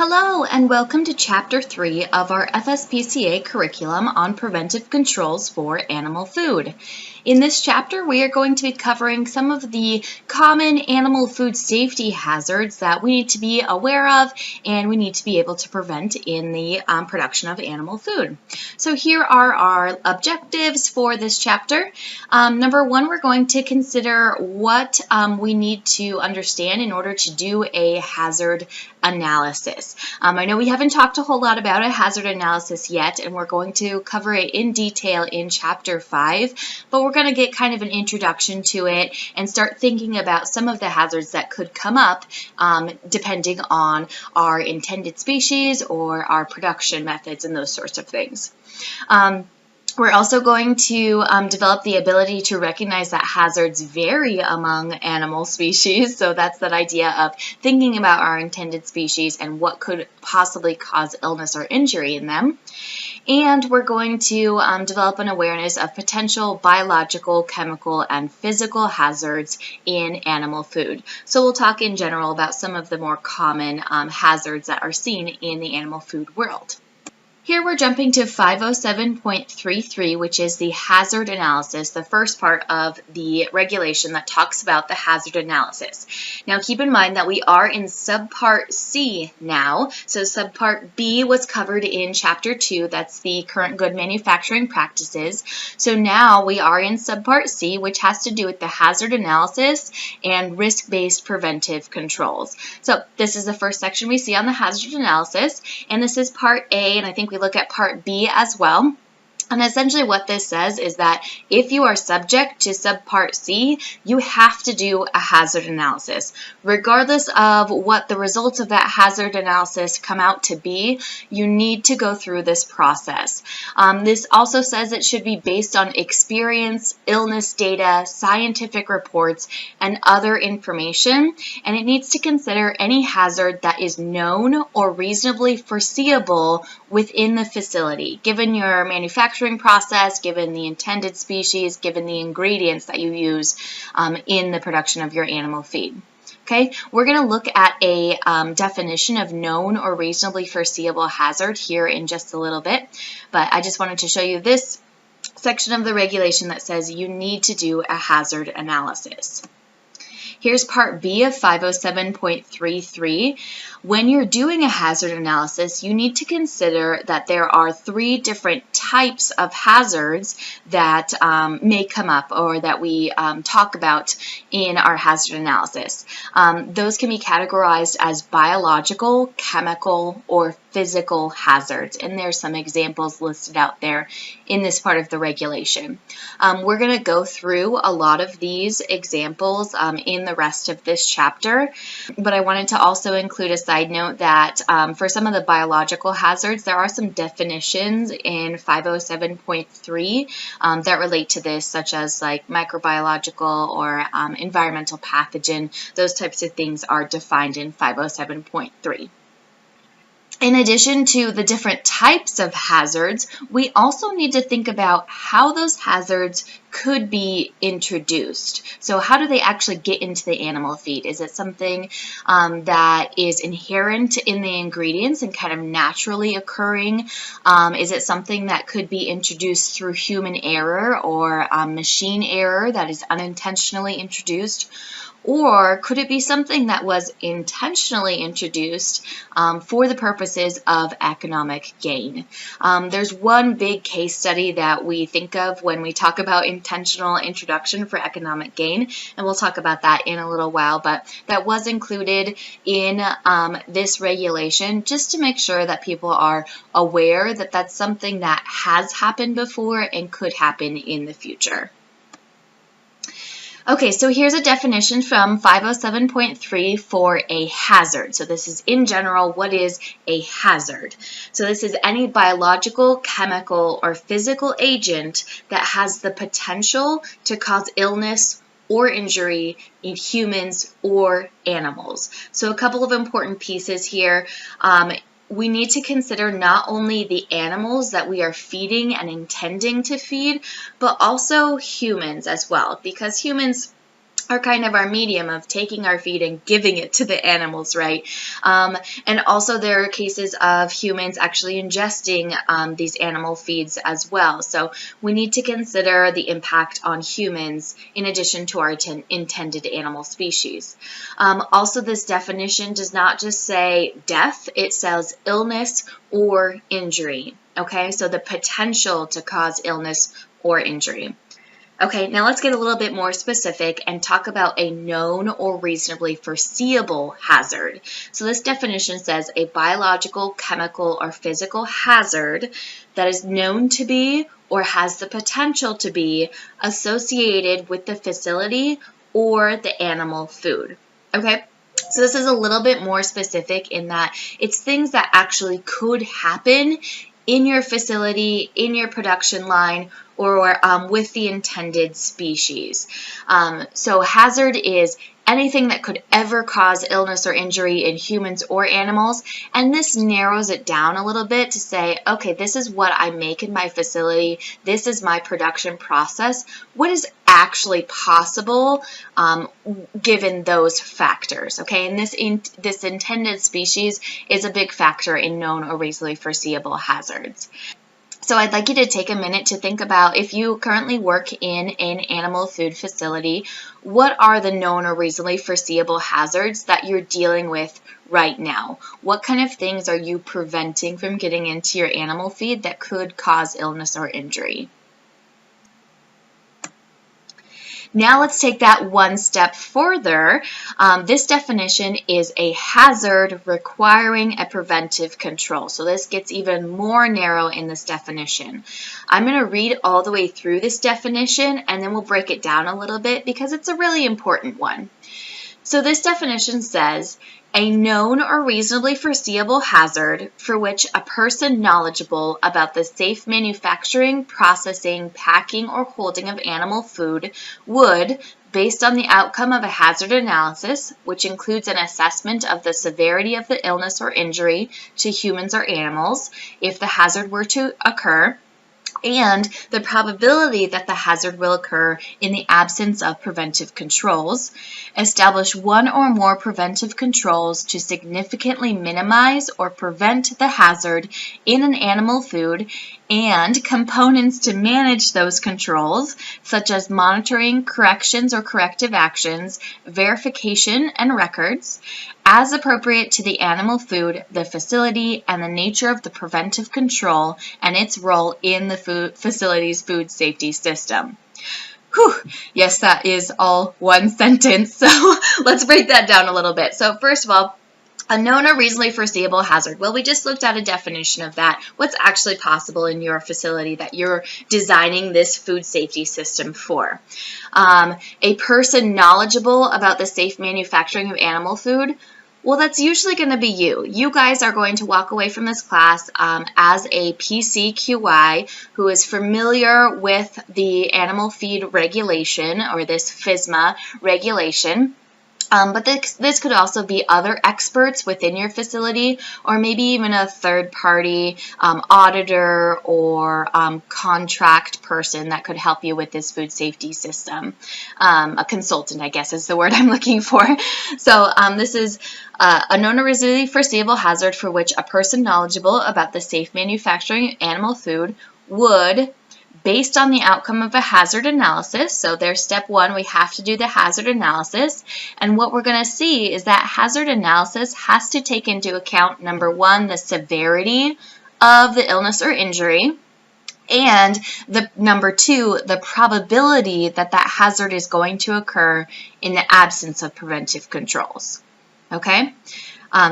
Hello and welcome to Chapter 3 of our FSPCA curriculum on preventive controls for animal food. In this chapter, we are going to be covering some of the common animal food safety hazards that we need to be aware of and we need to be able to prevent in the production of animal food. So here are our objectives for this chapter. Number one, we're going to consider what we need to understand in order to do a hazard analysis. I know we haven't talked a whole lot about a hazard analysis yet, and we're going to cover it in detail in Chapter 5, but we're going to get kind of an introduction to it and start thinking about some of the hazards that could come up depending on our intended species or our production methods and those sorts of things. We're also going to develop the ability to recognize that hazards vary among animal species. So that's that idea of thinking about our intended species and what could possibly cause illness or injury in them. And we're going to develop an awareness of potential biological, chemical, and physical hazards in animal food. So we'll talk in general about some of the more common hazards that are seen in the animal food world. Here we're jumping to 507.33, which is the hazard analysis, the first part of the regulation that talks about the hazard analysis. Now keep in mind that we are in subpart C now, so subpart B was covered in Chapter 2, that's the current good manufacturing practices. So now we are in subpart C, which has to do with the hazard analysis and risk-based preventive controls. So this is the first section we see on the hazard analysis, and this is part A, and I think we look at part B as well. And essentially what this says is that if you are subject to subpart C, you have to do a hazard analysis. Regardless of what the results of that hazard analysis come out to be, you need to go through this process. This also says it should be based on experience, illness data, scientific reports, and other information, and it needs to consider any hazard that is known or reasonably foreseeable within the facility, given your manufacturing process, given the intended species, given the ingredients that you use in the production of your animal feed. Okay, we're going to look at a definition of known or reasonably foreseeable hazard here in just a little bit, but I just wanted to show you this section of the regulation that says you need to do a hazard analysis. Here's part B of 507.33. When you're doing a hazard analysis, you need to consider that there are 3 different types of hazards that may come up or that we talk about in our hazard analysis. Those can be categorized as biological, chemical, or physical hazards, and there's some examples listed out there in this part of the regulation. We're going to go through a lot of these examples in the rest of this chapter, but I wanted to also include a side note that for some of the biological hazards, there are some definitions in 507.3 that relate to this, such as like microbiological or environmental pathogen. Those types of things are defined in 507.3. In addition to the different types of hazards, we also need to think about how those hazards could be introduced. So how do they actually get into the animal feed? Is it something that is inherent in the ingredients and kind of naturally occurring? Is it something that could be introduced through human error or machine error that is unintentionally introduced? Or could it be something that was intentionally introduced for the purposes of economic gain? There's one big case study that we think of when we talk about intentional introduction for economic gain, and we'll talk about that in a little while, but that was included in this regulation just to make sure that people are aware that that's something that has happened before and could happen in the future. Okay, so here's a definition from 507.3 for a hazard. So this is in general, what is a hazard? So this is any biological, chemical, or physical agent that has the potential to cause illness or injury in humans or animals. So a couple of important pieces here. We need to consider not only the animals that we are feeding and intending to feed, but also humans as well, because humans are kind of our medium of taking our feed and giving it to the animals, right? And also there are cases of humans actually ingesting these animal feeds as well. So we need to consider the impact on humans in addition to our intended animal species. Also, this definition does not just say death, it says illness or injury. Okay, so the potential to cause illness or injury. Okay, now let's get a little bit more specific and talk about a known or reasonably foreseeable hazard. So this definition says a biological, chemical, or physical hazard that is known to be or has the potential to be associated with the facility or the animal food. Okay, so this is a little bit more specific in that it's things that actually could happen in your facility, in your production line, or with the intended species. So hazard is anything that could ever cause illness or injury in humans or animals, and this narrows it down a little bit to say, okay, this is what I make in my facility, this is my production process, what is actually possible given those factors, okay? And this intended species is a big factor in known or reasonably foreseeable hazards. So I'd like you to take a minute to think about, if you currently work in an animal food facility, what are the known or reasonably foreseeable hazards that you're dealing with right now? What kind of things are you preventing from getting into your animal feed that could cause illness or injury? Now let's take that one step further. This definition is a hazard requiring a preventive control. So this gets even more narrow in this definition. I'm going to read all the way through this definition and then we'll break it down a little bit because it's a really important one. So this definition says, a known or reasonably foreseeable hazard for which a person knowledgeable about the safe manufacturing, processing, packing, or holding of animal food would, based on the outcome of a hazard analysis, which includes an assessment of the severity of the illness or injury to humans or animals, if the hazard were to occur, and the probability that the hazard will occur in the absence of preventive controls, establish one or more preventive controls to significantly minimize or prevent the hazard in an animal food, and components to manage those controls, such as monitoring, corrections or corrective actions, verification, and records, as appropriate to the animal food, the facility, and the nature of the preventive control and its role in the facility's food safety system. Whew. Yes, that is all one sentence, so let's break that down a little bit. So first of all, a known or reasonably foreseeable hazard. Well, we just looked at a definition of that. What's actually possible in your facility that you're designing this food safety system for? A person knowledgeable about the safe manufacturing of animal food. Well, that's usually going to be you. You guys are going to walk away from this class as a PCQI who is familiar with the animal feed regulation, or this FSMA regulation. But this could also be other experts within your facility, or maybe even a third-party auditor or contract person that could help you with this food safety system. A consultant, I guess, is the word I'm looking for. So this is a known or reasonably foreseeable hazard for which a person knowledgeable about the safe manufacturing of animal food would, based on the outcome of a hazard analysis, so there's step one, we have to do the hazard analysis, and what we're going to see is that hazard analysis has to take into account, number one, the severity of the illness or injury, and number two, the probability that that hazard is going to occur in the absence of preventive controls. Okay?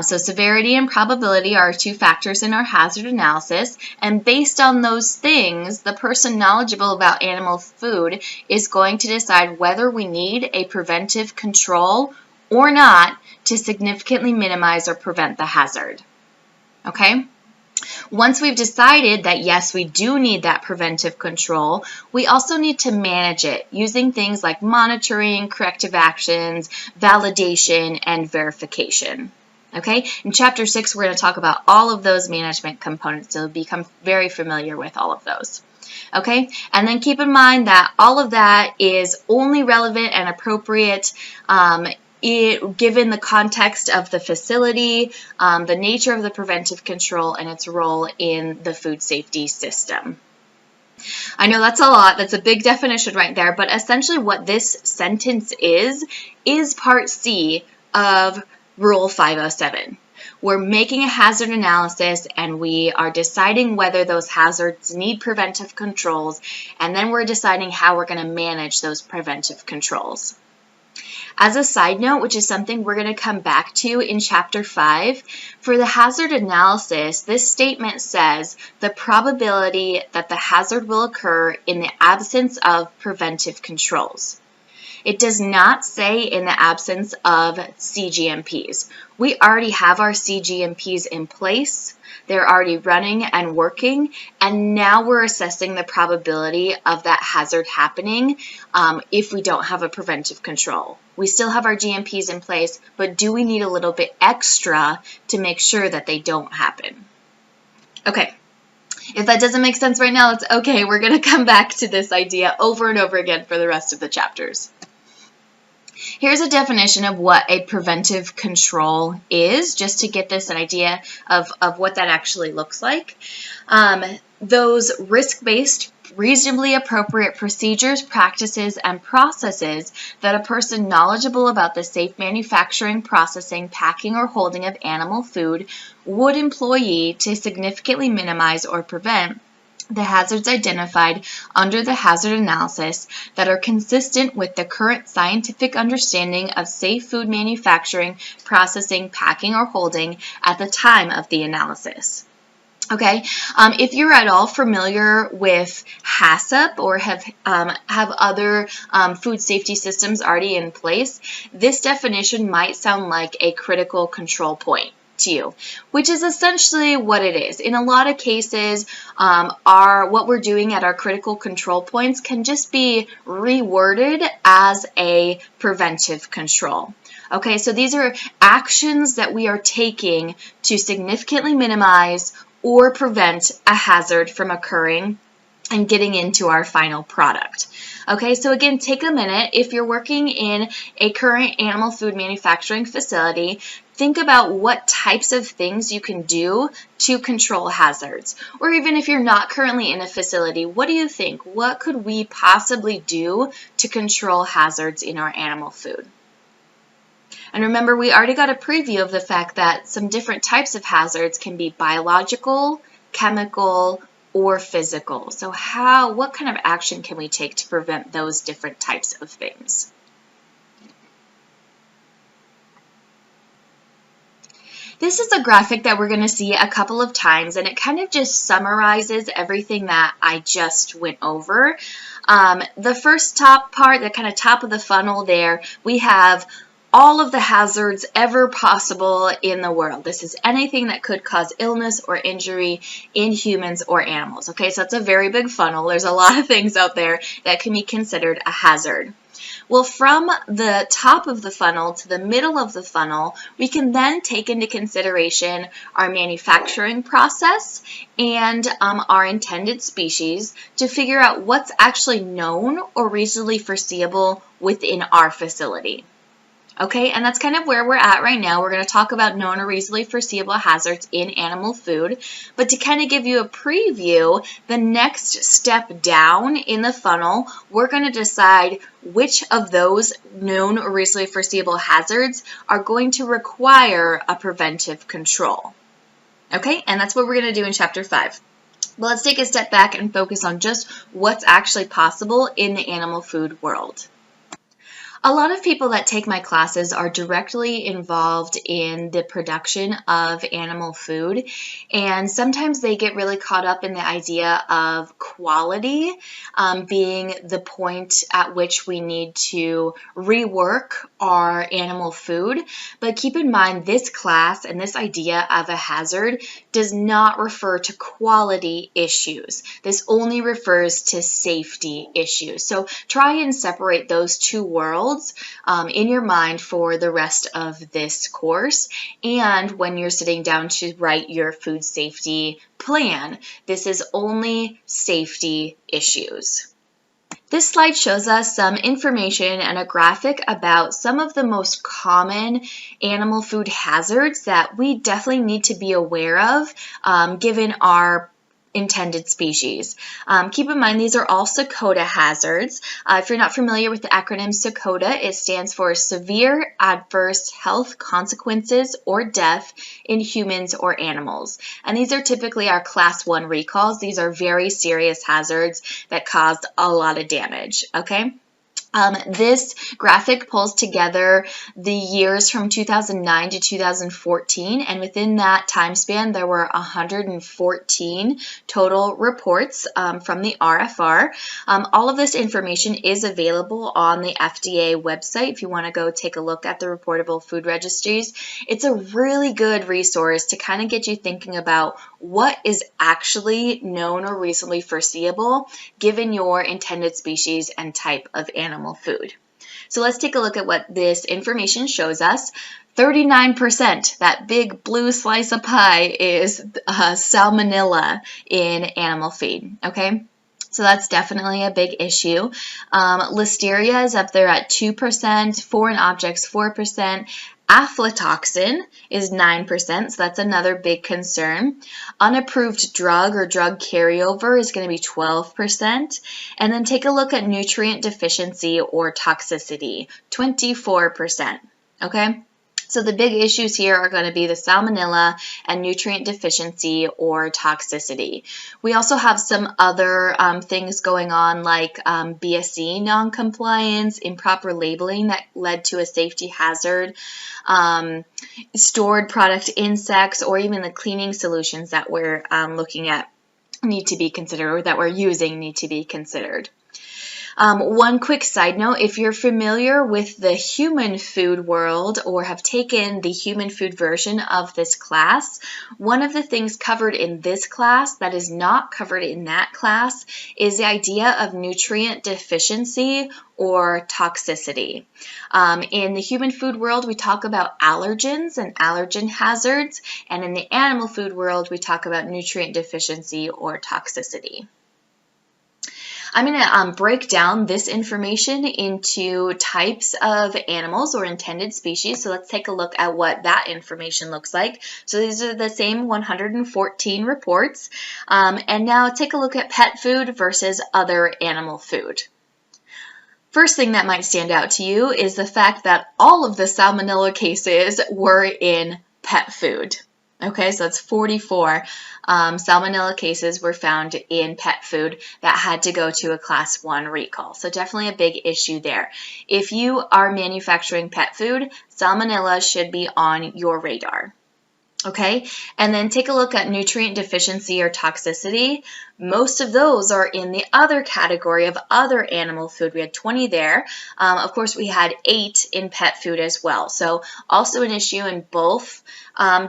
So severity and probability are two factors in our hazard analysis, and based on those things, the person knowledgeable about animal food is going to decide whether we need a preventive control or not to significantly minimize or prevent the hazard. Okay? Once we've decided that yes, we do need that preventive control, we also need to manage it using things like monitoring, corrective actions, validation, and verification. Okay, in Chapter 6, we're going to talk about all of those management components, so you'll become very familiar with all of those. Okay, and then keep in mind that all of that is only relevant and appropriate given the context of the facility, the nature of the preventive control, and its role in the food safety system. I know that's a lot, that's a big definition right there, but essentially what this sentence is part C of Rule 507. We're making a hazard analysis and we are deciding whether those hazards need preventive controls, and then we're deciding how we're going to manage those preventive controls. As a side note, which is something we're going to come back to in Chapter 5, for the hazard analysis, this statement says the probability that the hazard will occur in the absence of preventive controls. It does not say in the absence of CGMPs. We already have our CGMPs in place. They're already running and working, and now we're assessing the probability of that hazard happening if we don't have a preventive control. We still have our GMPs in place, but do we need a little bit extra to make sure that they don't happen? Okay. If that doesn't make sense right now, it's okay. We're going to come back to this idea over and over again for the rest of the chapters. Here's a definition of what a preventive control is, just to get this an idea of what that actually looks like. Those risk-based, reasonably appropriate procedures, practices, and processes that a person knowledgeable about the safe manufacturing, processing, packing, or holding of animal food would employ to significantly minimize or prevent the hazards identified under the hazard analysis that are consistent with the current scientific understanding of safe food manufacturing, processing, packing, or holding at the time of the analysis. Okay, if you're at all familiar with HACCP or have other food safety systems already in place, this definition might sound like a critical control point to you, which is essentially what it is. In a lot of cases, what we're doing at our critical control points can just be reworded as a preventive control. Okay, so these are actions that we are taking to significantly minimize or prevent a hazard from occurring and getting into our final product. Okay, so again, take a minute. If you're working in a current animal food manufacturing facility, think about what types of things you can do to control hazards. Or even if you're not currently in a facility, what do you think? What could we possibly do to control hazards in our animal food? And remember, we already got a preview of the fact that some different types of hazards can be biological, chemical, or physical. So what kind of action can we take to prevent those different types of things? This is a graphic that we're going to see a couple of times, and it kind of just summarizes everything that I just went over. The first top part, the kind of top of the funnel there, we have all of the hazards ever possible in the world. This is anything that could cause illness or injury in humans or animals. Okay, so it's a very big funnel. There's a lot of things out there that can be considered a hazard. Well, from the top of the funnel to the middle of the funnel, we can then take into consideration our manufacturing process and our intended species to figure out what's actually known or reasonably foreseeable within our facility. Okay, and that's kind of where we're at right now. We're going to talk about known or reasonably foreseeable hazards in animal food. But to kind of give you a preview, the next step down in the funnel, we're going to decide which of those known or reasonably foreseeable hazards are going to require a preventive control. Okay, and that's what we're going to do in Chapter 5. Well, let's take a step back and focus on just what's actually possible in the animal food world. A lot of people that take my classes are directly involved in the production of animal food, and sometimes they get really caught up in the idea of quality being the point at which we need to rework our animal food. But keep in mind, this class and this idea of a hazard does not refer to quality issues. This only refers to safety issues. So try and separate those two worlds worlds in your mind for the rest of this course, and when you're sitting down to write your food safety plan. This is only safety issues. This slide shows us some information and a graphic about some of the most common animal food hazards that we definitely need to be aware of given our intended species. Keep in mind these are all SACOTA hazards. If you're not familiar with the acronym SACOTA, it stands for Severe Adverse Health Consequences or Death in Humans or Animals. And these are typically our Class 1 recalls. These are very serious hazards that cause a lot of damage, okay? This graphic pulls together the years from 2009 to 2014, and within that time span, there were 114 total reports from the RFR. All of this information is available on the FDA website if you want to go take a look at the reportable food registries. It's a really good resource to kind of get you thinking about what is actually known or reasonably foreseeable given your intended species and type of animal food. So let's take a look at what this information shows us. 39%, that big blue slice of pie, is salmonella in animal feed, okay? So that's definitely a big issue. Listeria is up there at 2%, foreign objects 4%, aflatoxin is 9%, so that's another big concern. Unapproved drug or drug carryover is going to be 12%. And then take a look at nutrient deficiency or toxicity, 24%. Okay? So the big issues here are going to be the salmonella and nutrient deficiency or toxicity. We also have some other things going on like BSE noncompliance, improper labeling that led to a safety hazard, stored product insects, or even the cleaning solutions that we're looking at need to be considered, or that we're using need to be considered. One quick side note, if you're familiar with the human food world or have taken the human food version of this class, one of the things covered in this class that is not covered in that class is the idea of nutrient deficiency or toxicity. In the human food world, we talk about allergens and allergen hazards, and in the animal food world, we talk about nutrient deficiency or toxicity. I'm going to break down this information into types of animals or intended species. So let's take a look at what that information looks like. So these are the same 114 reports. And now take a look at pet food versus other animal food. First thing that might stand out to you is the fact that all of the salmonella cases were in pet food. Okay, so that's 44 salmonella cases were found in pet food that had to go to a Class 1 recall. So definitely a big issue there. If you are manufacturing pet food, salmonella should be on your radar. Okay, and then take a look at nutrient deficiency or toxicity. Most of those are in the other category of other animal food. We had 20 there. Of course, we had 8 in pet food as well. So also an issue in both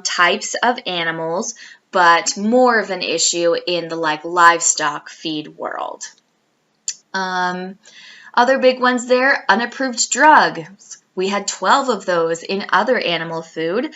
types of animals, but more of an issue in the livestock feed world. Other big ones there, unapproved drugs. We had 12 of those in other animal food.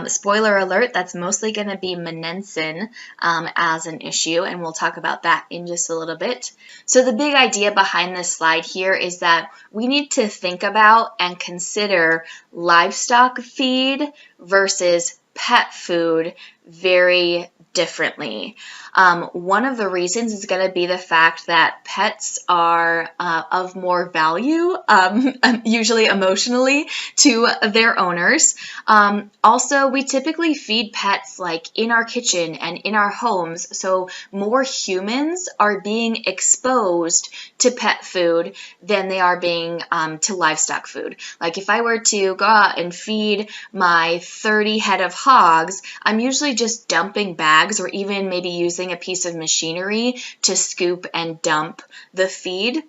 Spoiler alert, that's mostly going to be monensin as an issue, and we'll talk about that in just a little bit. So the big idea behind this slide here is that we need to think about and consider livestock feed versus pet food very differently. One of the reasons is going to be the fact that pets are of more value, usually emotionally, to their owners. Also, we typically feed pets like in our kitchen and in our homes, so more humans are being exposed to pet food than they are being to livestock food. Like if I were to go out and feed my 30 head of hogs, I'm usually just dumping bags or even maybe using a piece of machinery to scoop and dump the feed.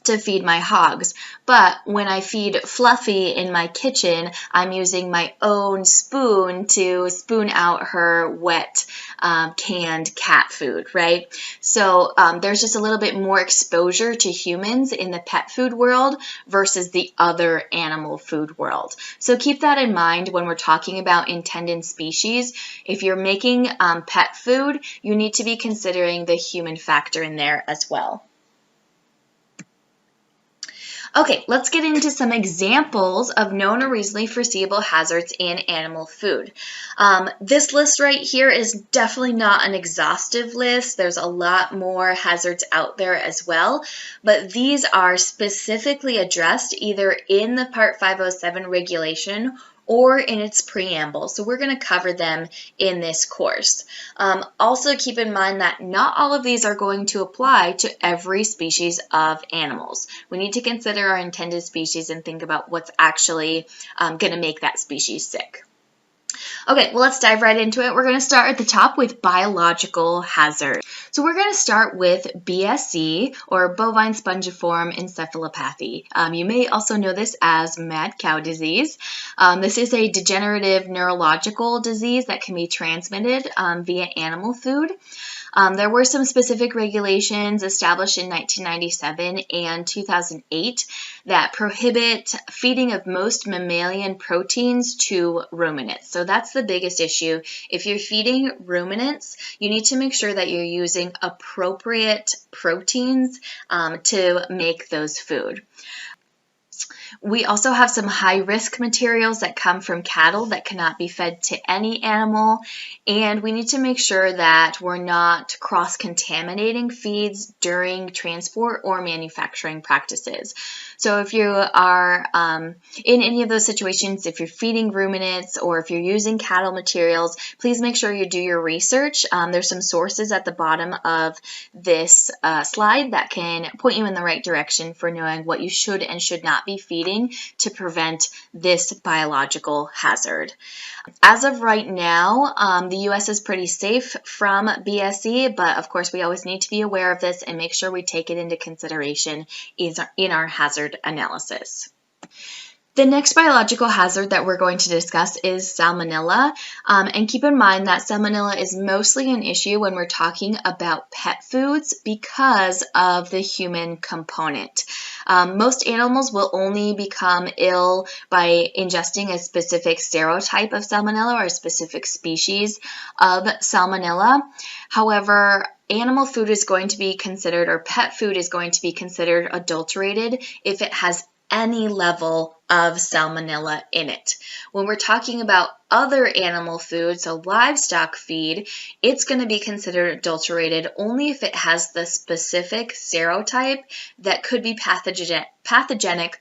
to feed my hogs. But when I feed Fluffy in my kitchen, I'm using my own spoon to spoon out her wet canned cat food, right? So there's just a little bit more exposure to humans in the pet food world versus the other animal food world. So keep that in mind when we're talking about intended species. If you're making pet food, you need to be considering the human factor in there as well. Okay, let's get into some examples of known or reasonably foreseeable hazards in animal food. This list right here is definitely not an exhaustive list. There's a lot more hazards out there as well, but these are specifically addressed either in the Part 507 regulation or in its preamble. So we're going to cover them in this course. Also keep in mind that not all of these are going to apply to every species of animals. We need to consider our intended species and think about what's actually going to make that species sick. Okay, well, let's dive right into it. We're going to start at the top with biological hazard. So we're going to start with BSE, or bovine spongiform encephalopathy. You may also know this as mad cow disease. This is a degenerative neurological disease that can be transmitted via animal food. There were some specific regulations established in 1997 and 2008 that prohibit feeding of most mammalian proteins to ruminants. So that's the biggest issue. If you're feeding ruminants, you need to make sure that you're using appropriate proteins to make those food. We also have some high-risk materials that come from cattle that cannot be fed to any animal, and we need to make sure that we're not cross-contaminating feeds during transport or manufacturing practices. So if you are in any of those situations, if you're feeding ruminants or if you're using cattle materials, please make sure you do your research. There's some sources at the bottom of this slide that can point you in the right direction for knowing what you should and should not be feeding to prevent this biological hazard. As of right now, the U.S. is pretty safe from BSE, but of course we always need to be aware of this and make sure we take it into consideration in our hazard analysis. The next biological hazard that we're going to discuss is salmonella, and keep in mind that salmonella is mostly an issue when we're talking about pet foods because of the human component. Most animals will only become ill by ingesting a specific serotype of salmonella or a specific species of salmonella. However, animal food is going to be considered, or pet food is going to be considered adulterated if it has any level of salmonella in it. When we're talking about other animal food, so livestock feed, it's going to be considered adulterated only if it has the specific serotype that could be pathogenic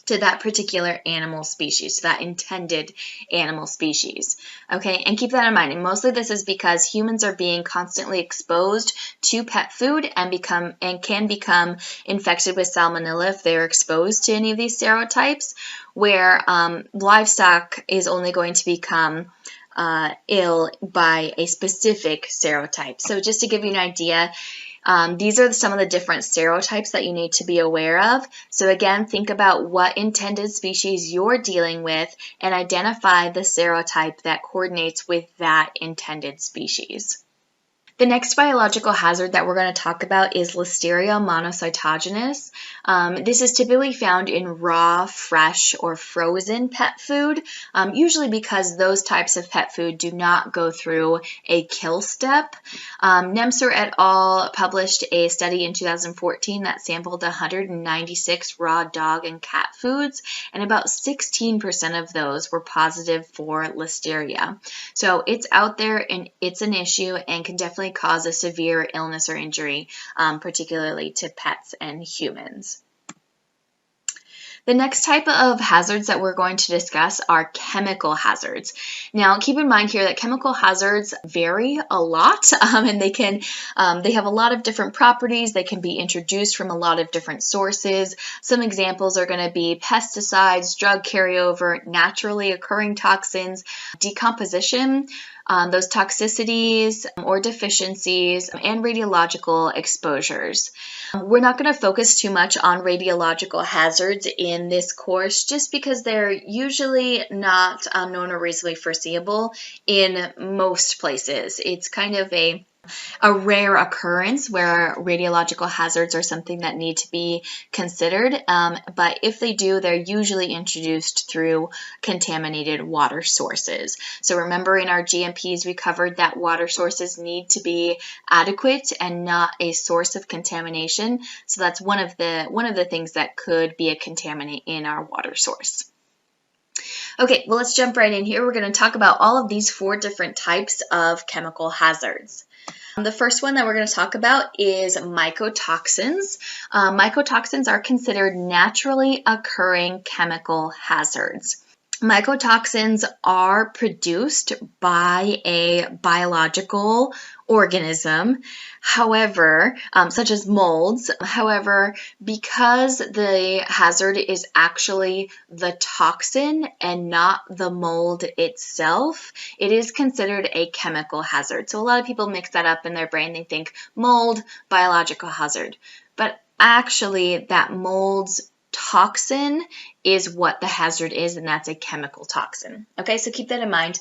to that particular animal species, that intended animal species. Okay, and keep that in mind. And mostly this is because humans are being constantly exposed to pet food and can become infected with salmonella if they're exposed to any of these serotypes, where livestock is only going to become ill by a specific serotype. So just to give you an idea, these are some of the different serotypes that you need to be aware of. So again, think about what intended species you're dealing with and identify the serotype that coordinates with that intended species. The next biological hazard that we're going to talk about is Listeria monocytogenes. This is typically found in raw, fresh, or frozen pet food, usually because those types of pet food do not go through a kill step. Nemser et al. Published a study in 2014 that sampled 196 raw dog and cat foods, and about 16% of those were positive for Listeria. So it's out there and it's an issue and can definitely cause a severe illness or injury, particularly to pets and humans. The next type of hazards that we're going to discuss are chemical hazards. Now, keep in mind here that chemical hazards vary a lot, and they have a lot of different properties. They can be introduced from a lot of different sources. Some examples are going to be pesticides, drug carryover, naturally occurring toxins, decomposition, those toxicities or deficiencies, and radiological exposures. We're not going to focus too much on radiological hazards in this course just because they're usually not known or reasonably foreseeable in most places. It's kind of a rare occurrence where radiological hazards are something that need to be considered, but if they do, they're usually introduced through contaminated water sources. So remember, in our GMPs, we covered that water sources need to be adequate and not a source of contamination. So that's one of the things that could be a contaminant in our water source. Okay, well, let's jump right in here. We're going to talk about all of these 4 different types of chemical hazards. The first one that we're going to talk about is mycotoxins. Mycotoxins are considered naturally occurring chemical hazards. Mycotoxins are produced by a biological organism, however, such as molds. However, because the hazard is actually the toxin and not the mold itself, it is considered a chemical hazard. So a lot of people mix that up in their brain. They think mold, biological hazard. But actually, that mold's toxin is what the hazard is, and that's a chemical toxin. Okay, so keep that in mind.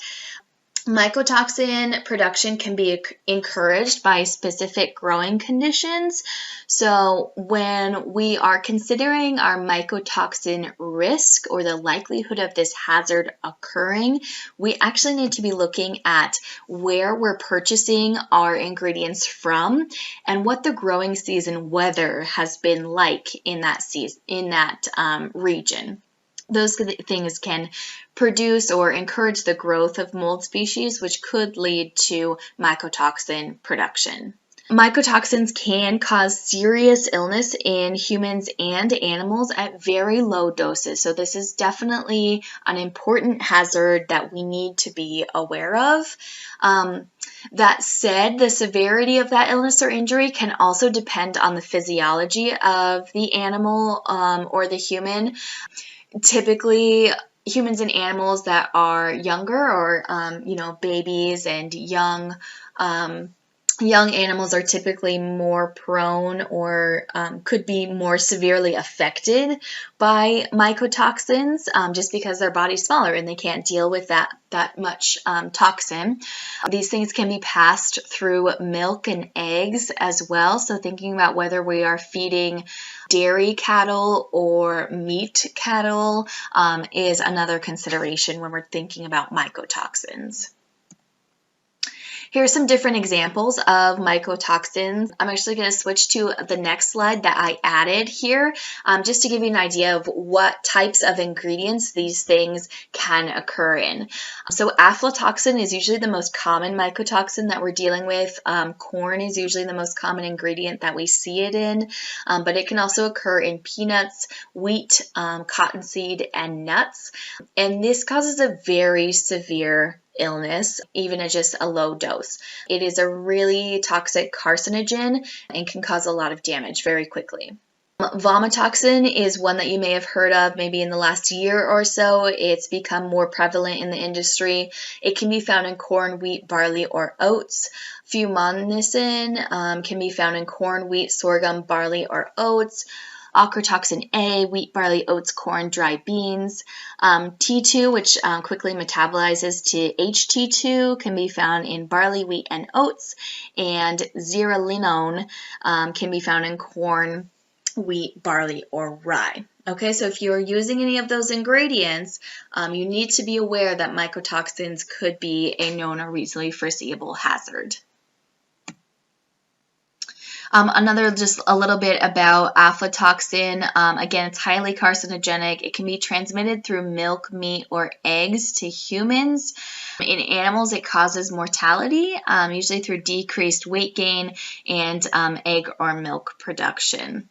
Mycotoxin production can be encouraged by specific growing conditions. So when we are considering our mycotoxin risk or the likelihood of this hazard occurring, we actually need to be looking at where we're purchasing our ingredients from and what the growing season weather has been like in that region. Those things can produce or encourage the growth of mold species, which could lead to mycotoxin production. Mycotoxins can cause serious illness in humans and animals at very low doses. So this is definitely an important hazard that we need to be aware of. That said, the severity of that illness or injury can also depend on the physiology of the animal or the human. Typically, humans and animals that are younger or, babies and young animals are typically more prone or could be more severely affected by mycotoxins just because their body's smaller and they can't deal with that much toxin. These things can be passed through milk and eggs as well. So thinking about whether we are feeding dairy cattle or meat cattle is another consideration when we're thinking about mycotoxins. Here are some different examples of mycotoxins. I'm actually going to switch to the next slide that I added here just to give you an idea of what types of ingredients these things can occur in. So aflatoxin is usually the most common mycotoxin that we're dealing with. Corn is usually the most common ingredient that we see it in, but it can also occur in peanuts, wheat, cottonseed, and nuts. And this causes a very severe illness, even at just a low dose. It is a really toxic carcinogen and can cause a lot of damage very quickly. Vomitoxin is one that you may have heard of maybe in the last year or so. It's become more prevalent in the industry. It can be found in corn, wheat, barley, or oats. Fumonisin can be found in corn, wheat, sorghum, barley, or oats. Ochratoxin A, wheat, barley, oats, corn, dry beans. T2, which quickly metabolizes to HT2, can be found in barley, wheat, and oats. And zearalenone can be found in corn, wheat, barley, or rye. Okay, so if you're using any of those ingredients, you need to be aware that mycotoxins could be a known or reasonably foreseeable hazard. Another just a little bit about aflatoxin. Again, it's highly carcinogenic. It can be transmitted through milk, meat, or eggs to humans. In animals, it causes mortality, usually through decreased weight gain and egg or milk production.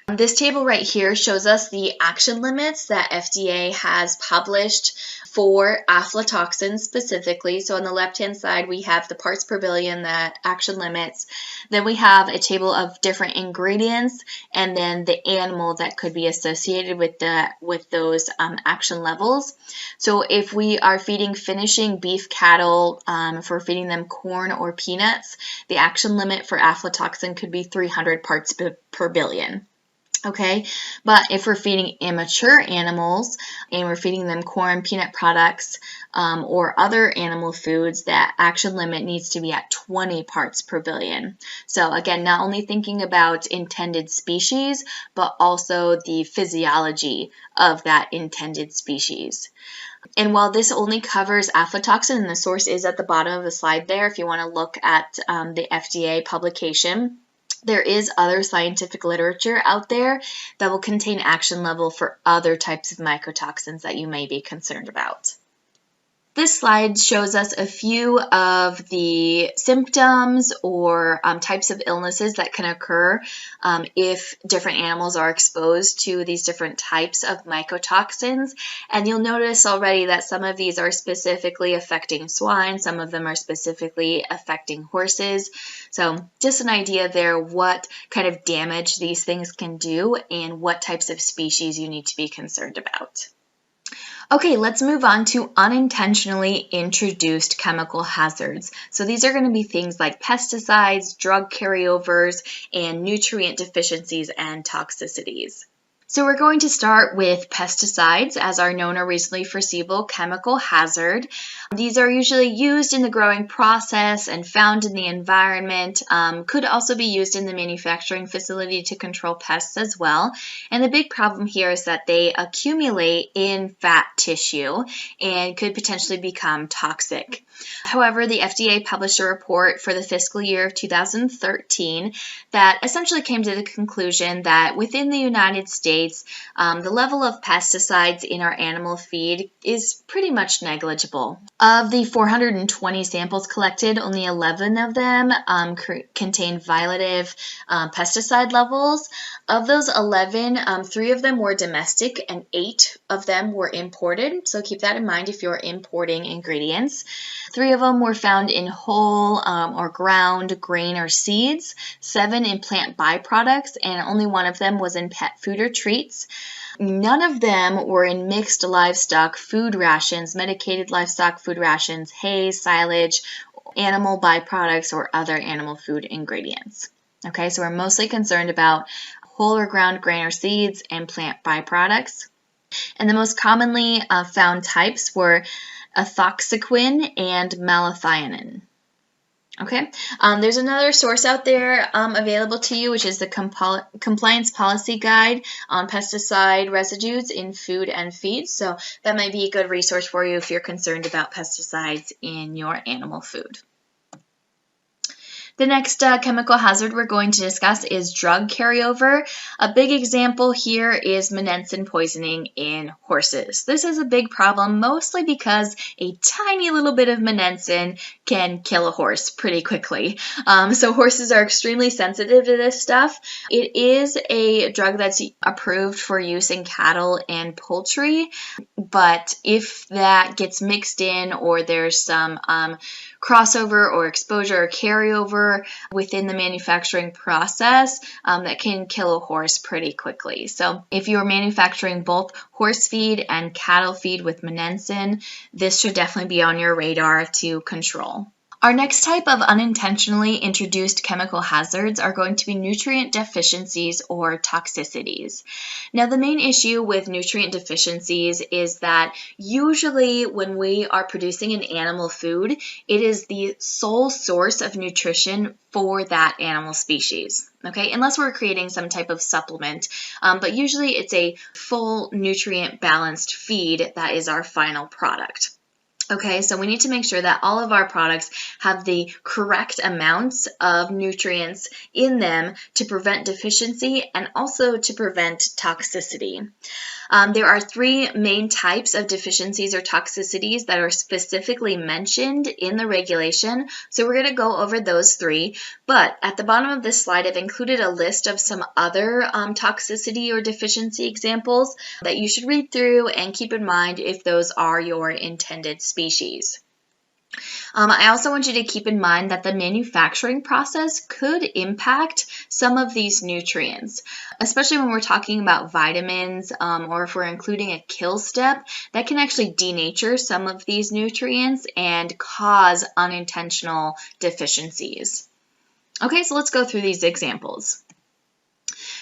This table right here shows us the action limits that FDA has published for aflatoxins specifically. So on the left-hand side, we have the parts per billion, the action limits. Then we have a table of different ingredients, and then the animal that could be associated with those action levels. So if we are feeding finishing beef cattle, if we're feeding them corn or peanuts, the action limit for aflatoxin could be 300 parts per billion. Okay, but if we're feeding immature animals and we're feeding them corn, peanut products, or other animal foods, that action limit needs to be at 20 parts per billion. So again, not only thinking about intended species, but also the physiology of that intended species. And while this only covers aflatoxin, and the source is at the bottom of the slide there if you want to look at the FDA publication, there is other scientific literature out there that will contain action level for other types of mycotoxins that you may be concerned about. This slide shows us a few of the symptoms or types of illnesses that can occur if different animals are exposed to these different types of mycotoxins. And you'll notice already that some of these are specifically affecting swine, some of them are specifically affecting horses. So just an idea there what kind of damage these things can do and what types of species you need to be concerned about. Okay, let's move on to unintentionally introduced chemical hazards. So these are going to be things like pesticides, drug carryovers, and nutrient deficiencies and toxicities. So we're going to start with pesticides as our known or reasonably foreseeable chemical hazard. These are usually used in the growing process and found in the environment, could also be used in the manufacturing facility to control pests as well. And the big problem here is that they accumulate in fat tissue and could potentially become toxic. However, the FDA published a report for the fiscal year of 2013 that essentially came to the conclusion that within the United States, the level of pesticides in our animal feed is pretty much negligible. Of the 420 samples collected, only 11 of them contained violative pesticide levels. Of those 11, 3 of them were domestic and 8 of them were imported. So keep that in mind if you're importing ingredients. 3 of them were found in whole or ground grain or seeds, 7 in plant byproducts, and only 1 of them was in pet food or treats. None of them were in mixed livestock food rations, medicated livestock food rations, hay, silage, animal byproducts, or other animal food ingredients. Okay, so we're mostly concerned about whole or ground grain or seeds and plant byproducts. And the most commonly found types were ethoxyquin and malathion. Okay, there's another source out there available to you, which is the Compliance Policy Guide on Pesticide Residues in Food and Feed. So that might be a good resource for you if you're concerned about pesticides in your animal food. The next chemical hazard we're going to discuss is drug carryover. A big example here is monensin poisoning in horses. This is a big problem mostly because a tiny little bit of monensin can kill a horse pretty quickly. So horses are extremely sensitive to this stuff. It is a drug that's approved for use in cattle and poultry, but if that gets mixed in or there's some crossover or exposure or carryover within the manufacturing process, that can kill a horse pretty quickly. So if you're manufacturing both horse feed and cattle feed with monensin, this should definitely be on your radar to control. Our next type of unintentionally introduced chemical hazards are going to be nutrient deficiencies or toxicities. Now, the main issue with nutrient deficiencies is that usually when we are producing an animal food, it is the sole source of nutrition for that animal species. Okay, unless we're creating some type of supplement, but usually it's a full nutrient balanced feed that is our final product. Okay, so we need to make sure that all of our products have the correct amounts of nutrients in them to prevent deficiency and also to prevent toxicity. There are three main types of deficiencies or toxicities that are specifically mentioned in the regulation. So we're going to go over those three. But at the bottom of this slide, I've included a list of some other toxicity or deficiency examples that you should read through and keep in mind if those are your intended species. I also want you to keep in mind that the manufacturing process could impact some of these nutrients, especially when we're talking about vitamins or if we're including a kill step that can actually denature some of these nutrients and cause unintentional deficiencies. Okay, so let's go through these examples.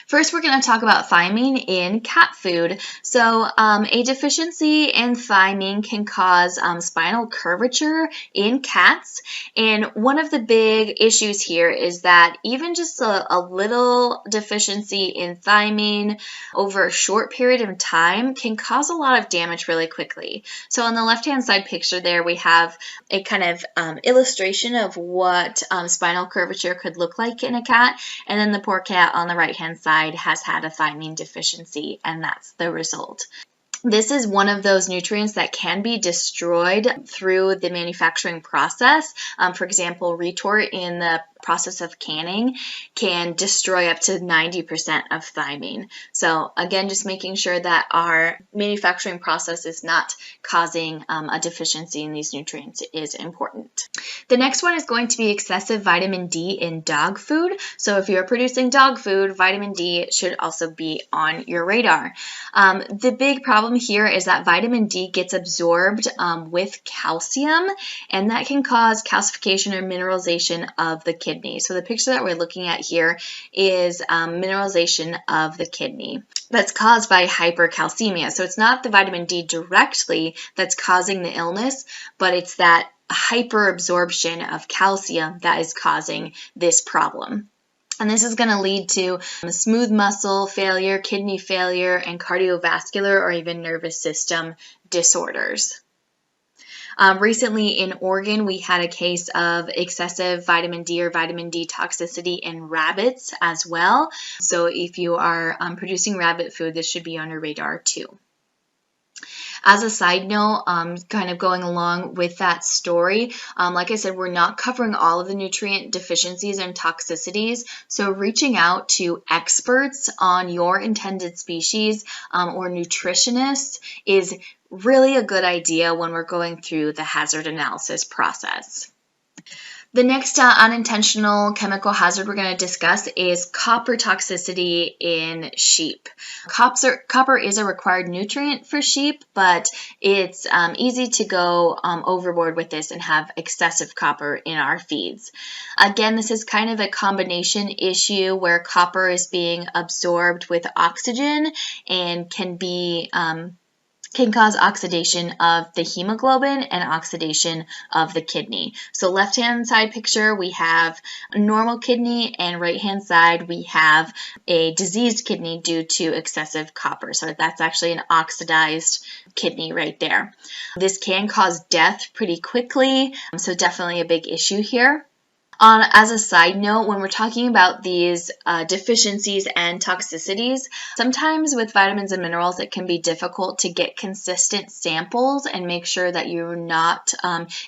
First, we're going to talk about thiamine in cat food. So a deficiency in thiamine can cause spinal curvature in cats. And one of the big issues here is that even just a little deficiency in thiamine over a short period of time can cause a lot of damage really quickly. So on the left-hand side picture there, we have a kind of illustration of what spinal curvature could look like in a cat. And then the poor cat on the right-hand side has had a thiamine deficiency, and that's the result. This is one of those nutrients that can be destroyed through the manufacturing process. For example, retort in the process of canning can destroy up to 90% of thiamine. So again, just making sure that our manufacturing process is not causing a deficiency in these nutrients is important. The next one is going to be excessive vitamin D in dog food. So if you're producing dog food, vitamin D should also be on your radar. The big problem here is that vitamin D gets absorbed with calcium, and that can cause calcification or mineralization of the kidney. So the picture that we're looking at here is mineralization of the kidney that's caused by hypercalcemia. So it's not the vitamin D directly that's causing the illness, but it's that hyperabsorption of calcium that is causing this problem. And this is going to lead to smooth muscle failure, kidney failure, and cardiovascular or even nervous system disorders. Recently in Oregon, we had a case of excessive vitamin D or vitamin D toxicity in rabbits as well. So if you are producing rabbit food, this should be on your radar too. As a side note, kind of going along with that story, like I said, we're not covering all of the nutrient deficiencies and toxicities, so reaching out to experts on your intended species or nutritionists is really a good idea when we're going through the hazard analysis process. The next unintentional chemical hazard we're going to discuss is copper toxicity in sheep. Copper is a required nutrient for sheep, but it's easy to go overboard with this and have excessive copper in our feeds. Again, this is kind of a combination issue where copper is being absorbed with oxygen and can cause oxidation of the hemoglobin and oxidation of the kidney. So left-hand side picture, we have a normal kidney, and right-hand side, we have a diseased kidney due to excessive copper. So that's actually an oxidized kidney right there. This can cause death pretty quickly, so definitely a big issue here. As a side note, when we're talking about these deficiencies and toxicities, sometimes with vitamins and minerals, it can be difficult to get consistent samples and make sure that you're not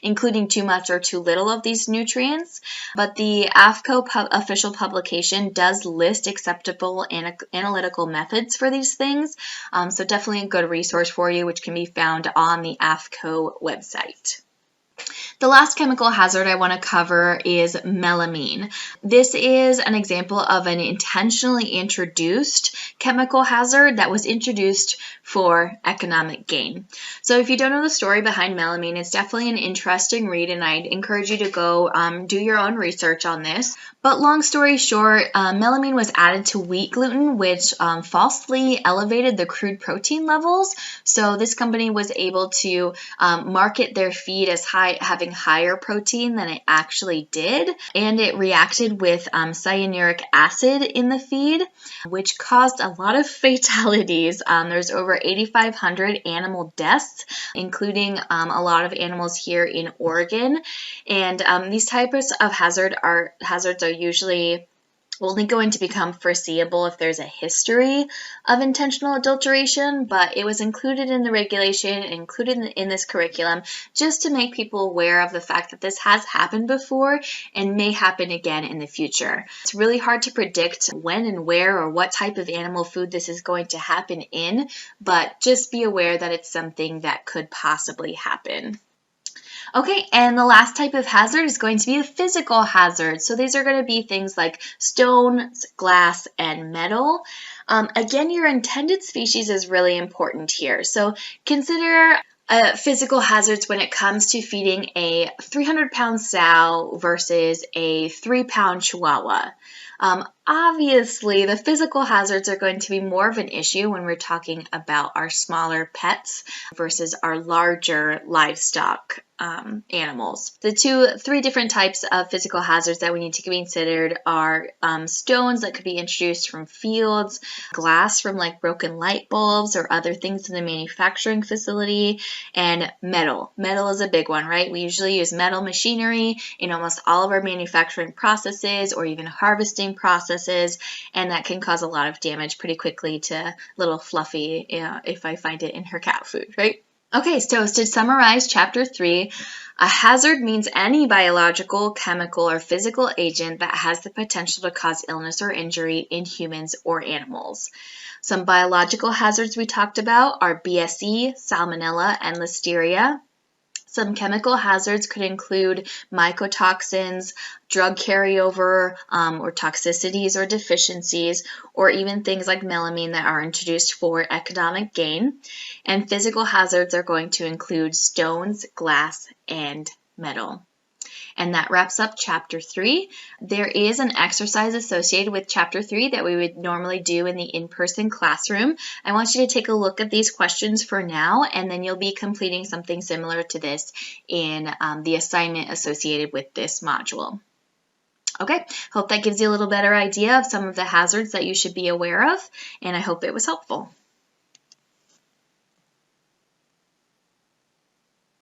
including too much or too little of these nutrients. But the AAFCO official publication does list acceptable analytical methods for these things. So definitely a good resource for you, which can be found on the AAFCO website. The last chemical hazard I want to cover is melamine. This is an example of an intentionally introduced chemical hazard that was introduced for economic gain. So if you don't know the story behind melamine, it's definitely an interesting read, and I'd encourage you to go do your own research on this. But long story short, melamine was added to wheat gluten, which falsely elevated the crude protein levels. So this company was able to market their feed as having having higher protein than it actually did, and it reacted with cyanuric acid in the feed, which caused a lot of fatalities. There's over 8,500 animal deaths, including a lot of animals here in Oregon, and these types of hazards are usually only going to become foreseeable if there's a history of intentional adulteration, but it was included in the regulation, included in this curriculum, just to make people aware of the fact that this has happened before and may happen again in the future. It's really hard to predict when and where or what type of animal food this is going to happen in, but just be aware that it's something that could possibly happen. Okay, and the last type of hazard is going to be a physical hazard. So these are going to be things like stones, glass, and metal. Again, your intended species is really important here. So consider physical hazards when it comes to feeding a 300-pound sow versus a 3-pound chihuahua. Obviously, the physical hazards are going to be more of an issue when we're talking about our smaller pets versus our larger livestock animals. The three different types of physical hazards that we need to be considered are stones that could be introduced from fields, glass from like broken light bulbs or other things in the manufacturing facility, and metal. Metal is a big one, right? We usually use metal machinery in almost all of our manufacturing processes or even harvesting processes, and that can cause a lot of damage pretty quickly to little Fluffy if I find it in her cat food, right? Okay, so to summarize Chapter 3, a hazard means any biological, chemical, or physical agent that has the potential to cause illness or injury in humans or animals. Some biological hazards we talked about are BSE, Salmonella, and Listeria. Some chemical hazards could include mycotoxins, drug carryover, or toxicities or deficiencies, or even things like melamine that are introduced for economic gain. And physical hazards are going to include stones, glass, and metal. And that wraps up Chapter 3. There is an exercise associated with Chapter 3 that we would normally do in the in-person classroom. I want you to take a look at these questions for now, and then you'll be completing something similar to this in the assignment associated with this module. Okay, hope that gives you a little better idea of some of the hazards that you should be aware of, and I hope it was helpful.